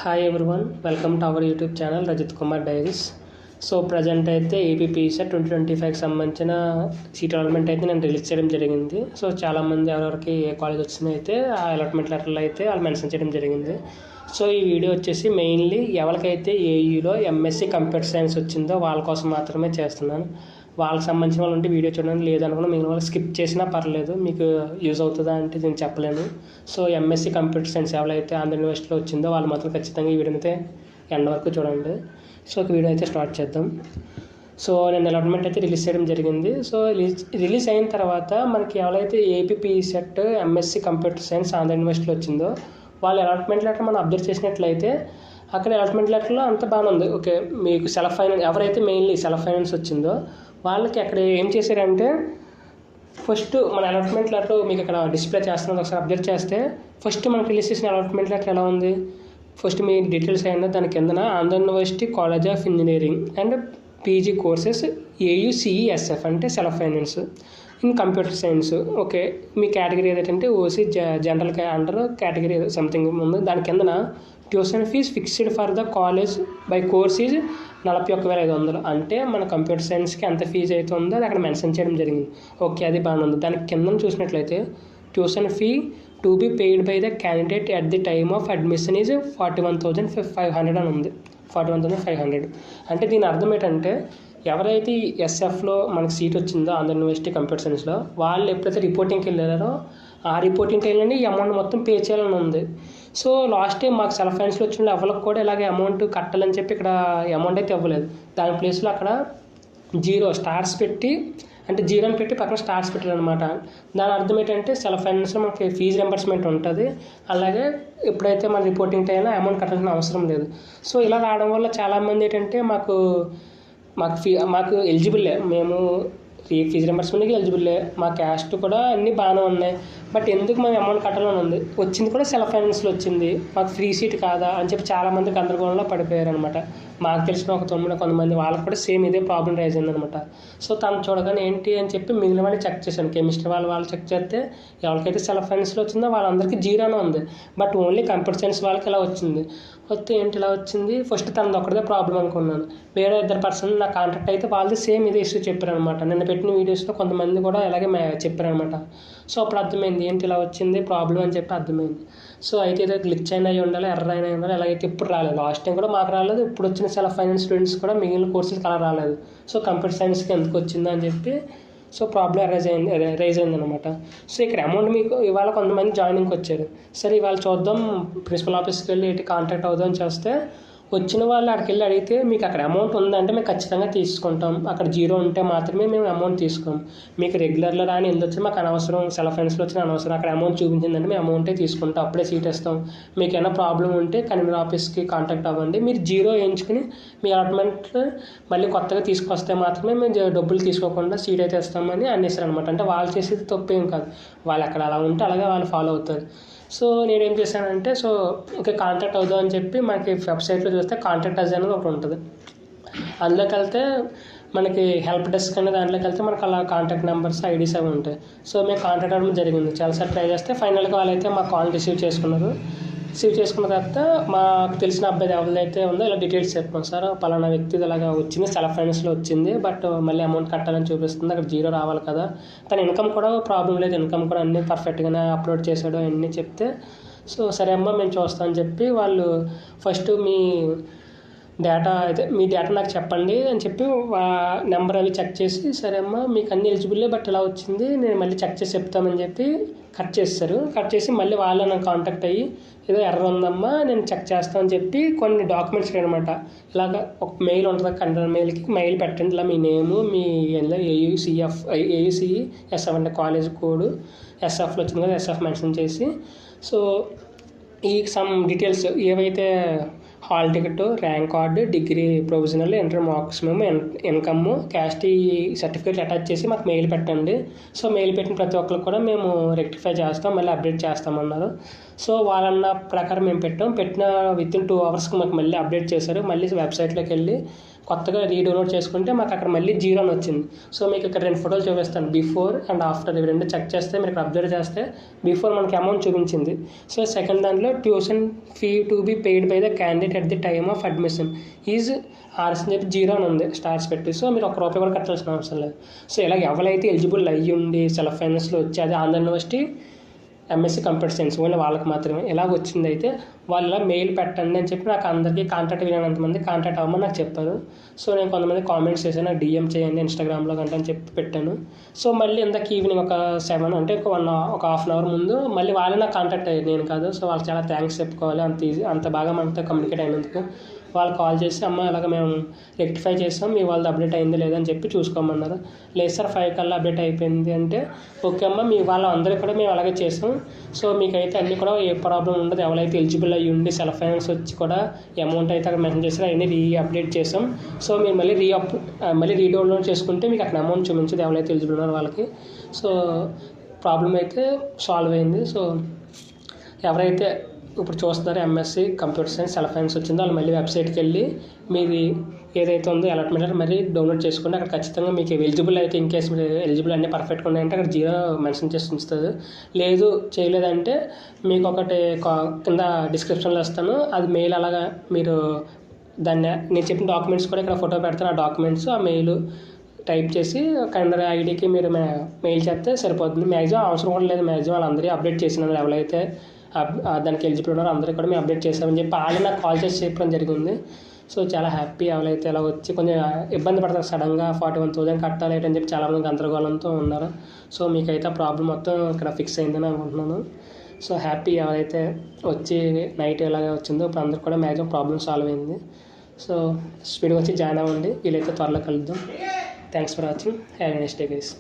Hi everyone, welcome to our YouTube channel Rajith Kumar diaries. So present అయితే ఏపీపీసెట్ 2025కి సంబంధించిన seat allotment అయితే నేను రిలీజ్ చేయడం జరిగింది. సో చాలామంది ఎవరెవరికి ఏ కాలేజ్ వచ్చినాయి అయితే ఆ అలాట్మెంట్ లెటర్లో అయితే వాళ్ళు మెన్షన్ చేయడం జరిగింది. సో ఈ వీడియో వచ్చేసి మెయిన్లీ ఎవరికైతే ఏయూలో ఎంఎస్సీ కంప్యూటర్ సైన్స్ వచ్చిందో వాళ్ళ కోసం మాత్రమే చేస్తున్నాను. వాళ్ళకి సంబంధించిన వాళ్ళు ఉంటే వీడియో చూడండి, లేదనుకున్నా మిగిలిన వాళ్ళు స్కిప్ చేసినా పర్లేదు, మీకు యూజ్ అవుతుందా అంటే నేను చెప్పలేను. సో ఎంఎస్సీ కంప్యూటర్ సైన్స్ ఎవరైతే ఆంధ్ర యూనివర్సిటీలో వచ్చిందో వాళ్ళు మాత్రం ఖచ్చితంగా ఈ వీడియో అయితే ఎండ్ వరకు చూడండి. సో ఒక వీడియో అయితే స్టార్ట్ చేద్దాం. సో నేను అలాట్మెంట్ అయితే రిలీజ్ చేయడం జరిగింది. సో రిలీజ్ అయిన తర్వాత మనకి ఎవరైతే ఏపీపీసెట్ ఎంఎస్సీ కంప్యూటర్ సైన్స్ ఆంధ్ర యూనివర్సిటీలో వచ్చిందో వాళ్ళ అలాట్మెంట్ లెటర్ మనం అబ్జర్వ్ చేసినట్లయితే అక్కడ అలాట్మెంట్ లెటర్లో అంత బాగానే ఉంది. ఓకే, మీకు సెల్ఫ్ ఫైనాన్స్ ఎవరైతే మెయిన్లీ సెల్ఫ్ ఫైనాన్స్ వచ్చిందో వాళ్ళకి అక్కడ ఏం చేశారంటే ఫస్ట్ మన అలాట్మెంట్ లెటర్ మీకు ఇక్కడ డిస్ప్లే చేస్తున్నది ఒకసారి అబ్జర్వ్ చేస్తే ఫస్ట్ మనకి రిలీజ్ చేసిన అలాట్మెంట్ లెటర్ ఎలా ఉంది. ఫస్ట్ మీ డీటెయిల్స్ అయినా దాని కిందన Andhra university college of engineering and PG courses AUCESF అంటే self finance in computer science. Okay, మీ కేటగిరీ ఏదైతే OC general under category something ఉంది. దాని కిందన tuition fee fixed for the college by course is 41,500. అంటే మన కంప్యూటర్ సైన్స్కి ఎంత ఫీజు అయితే ఉందో అది అక్కడ మెన్షన్ చేయడం జరిగింది. ఓకే, అది బాగానే ఉంది. దానికి కింద చూసినట్లయితే tuition fee to be paid by the candidate at the time of admission is 41,500 అని ఉంది. 41,500 అంటే దీని అర్థం ఏంటంటే ఎవరైతే ఎస్ఎఫ్లో మనకి సీట్ వచ్చిందో ఆంధ్ర యూనివర్సిటీ కంప్యూటర్ సైన్స్లో వాళ్ళు ఎప్పుడైతే రిపోర్టింగ్కి వెళ్ళారో ఆ రిపోర్టింగ్ టైంలోనే ఈ అమౌంట్ మొత్తం పే చేయాలని ఉంది. సో లాస్ట్ టైం మాకు సెల్ఫ్ ఫైనాన్స్లో వచ్చిన ఎవరికి కూడా ఇలాగే అమౌంట్ కట్టాలని చెప్పి ఇక్కడ అమౌంట్ అయితే ఇవ్వలేదు. దాని ప్లేస్లో అక్కడ జీరో స్టార్స్ పెట్టి అంటే జీరో అని పెట్టి పక్కన స్టార్స్ పెట్టారనమాట. దాని అర్థం ఏంటంటే సెల్ఫ్ ఫైనాన్స్లో మనకి ఫీజు రింబర్స్మెంట్ ఉంటుంది. అలాగే ఎప్పుడైతే మన రిపోర్టింగ్ టైంలో అమౌంట్ కట్టాల్సిన అవసరం లేదు. సో ఇలా రావడం వల్ల చాలామంది ఏంటంటే మాకు ఎలిజిబుల్లే, మేము ఫీజు రింబర్స్మెంట్కి ఎలిజిబుల్లే, మా క్యాస్ట్ కూడా అన్నీ బాగానే ఉన్నాయి, బట్ ఎందుకు మేము అమౌంట్ కట్టాలని ఉంది. వచ్చింది కూడా సెల్ఫ్ ఫైనాన్స్లో వచ్చింది, మాకు ఫ్రీ సీట్ కాదా అని చెప్పి చాలామంది గందరగోళంలో పడిపోయారు అనమాట. మాకు తెలిసిన ఒక కొంతమంది వాళ్ళకి కూడా సేమ్ ఇదే ప్రాబ్లం రైజ్ అయిందనమాట. సో తను చూడగానే ఏంటి అని చెప్పి మిగిలిన వాళ్ళు చెక్ చేశాను. కెమిస్ట్రీ వాళ్ళు చెక్ చేస్తే ఎవరికైతే సెల్ఫ్ ఫైనాన్స్లో వచ్చిందో వాళ్ళందరికీ జీరోనే ఉంది, బట్ ఓన్లీ కంప్యూటర్ సైన్స్ వాళ్ళకి ఇలా వచ్చింది. వస్తే ఏంటి ఇలా వచ్చింది, ఫస్ట్ తనది ఒక్కడే ప్రాబ్లం అనుకున్నాను. వేరే ఇద్దరు పర్సన్ నా కాంటాక్ట్ అయితే వాళ్ళది సేమ్ ఇదే ఇష్యూ చెప్పారనమాట. నిన్న పెట్టిన వీడియోస్లో కొంతమంది కూడా ఇలాగే చెప్పారనమాట. సో అప్పుడు అర్థమైంది ఏంటి ఇలా వచ్చింది ప్రాబ్లం అని చెప్పి అర్థమైంది. సో అయితే ఏదో గ్లిచ్ అయినా అయి ఉండాలి, ఎర్ర అయినా ఉండాలి, ఎలాగైతే ఇప్పుడు రాలేదు. లాస్ట్ టైం కూడా మాకు రాలేదు, ఇప్పుడు వచ్చిన సెల్ఫ్ ఫైనాన్స్ స్టూడెంట్స్ కూడా మిగిలిన కోర్సెస్కి అలా రాలేదు. సో కంప్యూటర్ సైన్స్కి ఎందుకు వచ్చిందా అని చెప్పి సో ప్రాబ్లం రైజ్ అయిందనమాట. సో ఇక్కడ అమౌంట్ మీకు ఇవాళ కొంతమంది జాయినింగ్కి వచ్చారు. సరే ఇవాళ చూద్దాం, ప్రిన్సిపల్ ఆఫీస్కి వెళ్ళి ఏంటి కాంటాక్ట్ అవుదాం చేస్తే వచ్చిన వాళ్ళు అక్కడికి వెళ్ళి అడిగితే మీకు అక్కడ అమౌంట్ ఉందంటే మేము ఖచ్చితంగా తీసుకుంటాం, అక్కడ జీరో ఉంటే మాత్రమే మేము అమౌంట్ తీసుకోం, మీకు రెగ్యులర్లో రాని ఎందుకు వచ్చి మాకు అనవసరం, సెల్ఫ్ ఫైనాన్స్లో వచ్చిన అనవసరం, అక్కడ అమౌంట్ చూపించిందంటే మేము అమౌంటే తీసుకుంటాం, అప్పుడే సీట్ ఇస్తాం, మీకు ఏమైనా ప్రాబ్లం ఉంటే కన్వీనర్ ఆఫీస్కి కాంటాక్ట్ అవ్వండి, మీరు జీరో వేయించుకుని మీ అలాట్మెంట్ మళ్ళీ కొత్తగా తీసుకొస్తే మాత్రమే మేము డబ్బులు తీసుకోకుండా సీట్ అయితే ఇస్తామని అనేసారు అనమాట. అంటే వాళ్ళు చేసేది తప్పేం కాదు, వాళ్ళు అక్కడ అలా ఉంటే అలాగే వాళ్ళు ఫాలో అవుతారు. సో నేనేం చేశానంటే సో ఓకే కాంటాక్ట్ అవుదాం అని చెప్పి మనకి వెబ్సైట్లో చూస్తే కాంటాక్ట్ అస్ అనేది ఒకటి ఉంటుంది. అందులోకి వెళ్తే మనకి హెల్ప్ డెస్క్ అనే దాంట్లోకి వెళ్తే మనకు అలా కాంటాక్ట్ నెంబర్స్ ఐడీస్ అవి ఉంటాయి. సో మేము కాంటాక్ట్ అవ్వడం జరిగింది, చాలాసార్లు ట్రై చేస్తే ఫైనల్గా వాళ్ళైతే మా కాల్ రిసీవ్ చేసుకున్న తర్వాత మాకు తెలిసిన అబ్బాయి ఎవరిదైతే ఉందో ఇలా డీటెయిల్స్ చెప్పాం, సార్ పలానా వ్యక్తి ఇలాగా వచ్చింది, సెల్ఫ్ ఫైనాన్స్లో వచ్చింది, బట్ మళ్ళీ అమౌంట్ కట్టాలని చూపిస్తుంది, అక్కడ జీరో రావాలి కదా, తన ఇన్కమ్ కూడా ప్రాబ్లం లేదు, ఇన్కమ్ కూడా అన్నీ పర్ఫెక్ట్గానే అప్లోడ్ చేశాడు అన్నీ చెప్తే సో సరే అమ్మ మేము చూస్తామని చెప్పి వాళ్ళు ఫస్ట్ మీ డేటా నాకు చెప్పండి అని చెప్పి నెంబర్ అవి చెక్ చేసి సరే అమ్మ మీకు అన్ని ఎలిజిబుల్లే బట్ ఇలా వచ్చింది నేను మళ్ళీ చెక్ చేసి చెప్తామని చెప్పి కట్ చేసి మళ్ళీ వాళ్ళు నాకు కాంటాక్ట్ అయ్యి ఏదో ఎర్ర ఉందమ్మా నేను చెక్ చేస్తామని చెప్పి కొన్ని డాక్యుమెంట్స్ అనమాట. ఇలాగ ఒక మెయిల్ ఉంటుంది, కంటెంట్ మెయిల్కి మెయిల్ పెట్టండి, ఇలా మీ నేము మీ ఏయుసిఎస్ఎఫ్ అంటే కాలేజ్ కోడ్ ఎస్ఎఫ్లో వచ్చింది కదా ఎస్ఎఫ్ మెన్షన్ చేసి సో ఈ సమ్ డీటెయిల్స్ ఏవైతే hall ticket, rank card, degree provisional, inter marks మేము ఇన్కమ్, క్యాస్ట్ ఈ సర్టిఫికేట్ అటాచ్ చేసి మాకు మెయిల్ పెట్టండి. సో మెయిల్ పెట్టిన ప్రతి ఒక్కరికి కూడా మేము రెక్టిఫై చేస్తాం, మళ్ళీ అప్డేట్ చేస్తామన్నారు. సో వాళ్ళన్న ప్రకారం మేము పెట్టిన వితిన్ 2 అవర్స్కి మాకు మళ్ళీ అప్డేట్ చేశారు. మళ్ళీ వెబ్సైట్లోకి వెళ్ళి కొత్తగా రీడౌన్లోడ్ చేసుకుంటే మాకు అక్కడ మళ్ళీ 0 అని వచ్చింది. సో మీకు ఇక్కడ 2 ఫోటోలు చూపిస్తాను, బిఫోర్ అండ్ ఆఫ్టర్. ఇవి 2 చెక్ చేస్తే మీరు ఇక్కడ అబ్జర్వ్ చేస్తే బిఫోర్ మనకి అమౌంట్ చూపించింది. సో సెకండ్ దాంట్లో tuition fee to be paid by the candidate at the time of admission is ఆర్స్ అని చెప్పి 0 అని ఉంది స్టార్స్ పెట్టి. సో మీరు ₹1 కూడా కట్టాల్సిన అవసరం లేదు. సో ఇలా ఎవరైతే ఎలిజిబుల్ అయ్యి ఉండి సెల్ఫ్ ఫైనాన్స్లో వచ్చేది Andhra university MSc computer science only వాళ్ళకి మాత్రమే ఇలాగ వచ్చింది. అయితే వాళ్ళు ఇలా మెయిల్ పెట్టండి అని చెప్పి నాకు అందరికీ కాంటాక్ట్ వీలైనంతమంది కాంటాక్ట్ అవ్వమని నాకు చెప్పారు. సో నేను కొంతమంది కామెంట్స్ చేశాను, నాకు డిఎం చేయండి ఇన్స్టాగ్రామ్లో కంటే అని చెప్పి పెట్టాను. సో మళ్ళీ ఇందాక ఈవినింగ్ ఒక 7 అంటే ఒక హాఫ్ అన్ అవర్ ముందు మళ్ళీ వాళ్ళే నాకు కాంటాక్ట్ అయ్యారు, నేను కాదు. సో వాళ్ళకి చాలా థ్యాంక్స్ చెప్పుకోవాలి, అంత బాగా మనతో కమ్యూనికేట్ అయినందుకు. వాళ్ళు కాల్ చేసి అమ్మ ఇలాగ మేము రెక్టిఫై చేస్తాం, మీ వాళ్ళది అప్డేట్ అయింది లేదని చెప్పి చూసుకోమన్నారు. లేదు సార్ 5 కల్లా అప్డేట్ అయిపోయింది అంటే ఓకే అమ్మ, మీ వాళ్ళందరూ కూడా మేము అలాగే చేస్తాం. సో మీకైతే అన్నీ కూడా ఏ ప్రాబ్లం ఉండదు. ఎవరైతే ఎలిజిబుల్ అయ్యి ఉండి సెల్ఫ్ ఫైనాన్స్ వచ్చి కూడా అమౌంట్ అయితే అక్కడ మెన్షన్ చేస్తారో అవన్నీ అప్డేట్ చేస్తాం. సో మీరు మళ్ళీ రీడౌన్లోడ్ చేసుకుంటే మీకు అక్కడ అమౌంట్ చూపించదు ఎవరైతే ఎలిజిబుల్ ఉన్నారో వాళ్ళకి. సో ప్రాబ్లం అయితే సాల్వ్ అయింది. సో ఎవరైతే ఇప్పుడు చూస్తున్నారు MSc computer science self finance వచ్చిందో వాళ్ళు మళ్ళీ వెబ్సైట్కి వెళ్ళి మీది ఏదైతే ఉందో అలాట్మెంట్ అంటే మరీ డౌన్లోడ్ చేసుకుంటే అక్కడ ఖచ్చితంగా మీకు ఎలిజిబుల్ అయితే ఇన్ కేసు మీరు ఎలిజిబుల్ అన్నీ పర్ఫెక్ట్గా ఉన్నాయంటే అక్కడ 0 మెన్షన్ చేసి ఉంచుతుంది. లేదు చేయలేదంటే మీకు ఒకటి కింద డిస్క్రిప్షన్లో ఇస్తాను, అది మెయిల్ అలాగా మీరు దాన్ని నేను చెప్పిన డాక్యుమెంట్స్ కూడా ఇక్కడ ఫోటో పెడతాను. ఆ డాక్యుమెంట్స్ ఆ మెయిల్ టైప్ చేసి కైండర్ ఐడికి మీరు మెయిల్ చేస్తే సరిపోతుంది. మ్యాక్సిమం అవసరం కూడా లేదు, మ్యాక్సిమం వాళ్ళందరూ అప్డేట్ చేసినారు. ఎవరైతే దానికి ఎలిజిబుల్ ఉన్నారో అందరూ కూడా మేము అప్డేట్ చేస్తామని చెప్పి వాళ్ళు నాకు కాల్ చేసి చెప్పడం జరిగింది. సో చాలా హ్యాపీ. ఎవరైతే ఇలా వచ్చి కొంచెం ఇబ్బంది పడతారు, సడన్గా 41,000 కట్టాలి అని చెప్పి చాలామంది గందరగోళంతో ఉన్నారు. సో మీకైతే ఆ ప్రాబ్లం మొత్తం ఇక్కడ ఫిక్స్ అయిందని అనుకుంటున్నాను. సో హ్యాపీ ఎవరైతే వచ్చి నైట్ ఎలాగే వచ్చిందో ఇప్పుడు అందరూ కూడా మ్యాక్సిమం ప్రాబ్లం సాల్వ్ అయింది. సో స్పీడ్గా వచ్చి జాయిన్ అవ్వండి, వీలైతే త్వరలో కలుద్దాం. Thanks for watching. Have a nice day guys.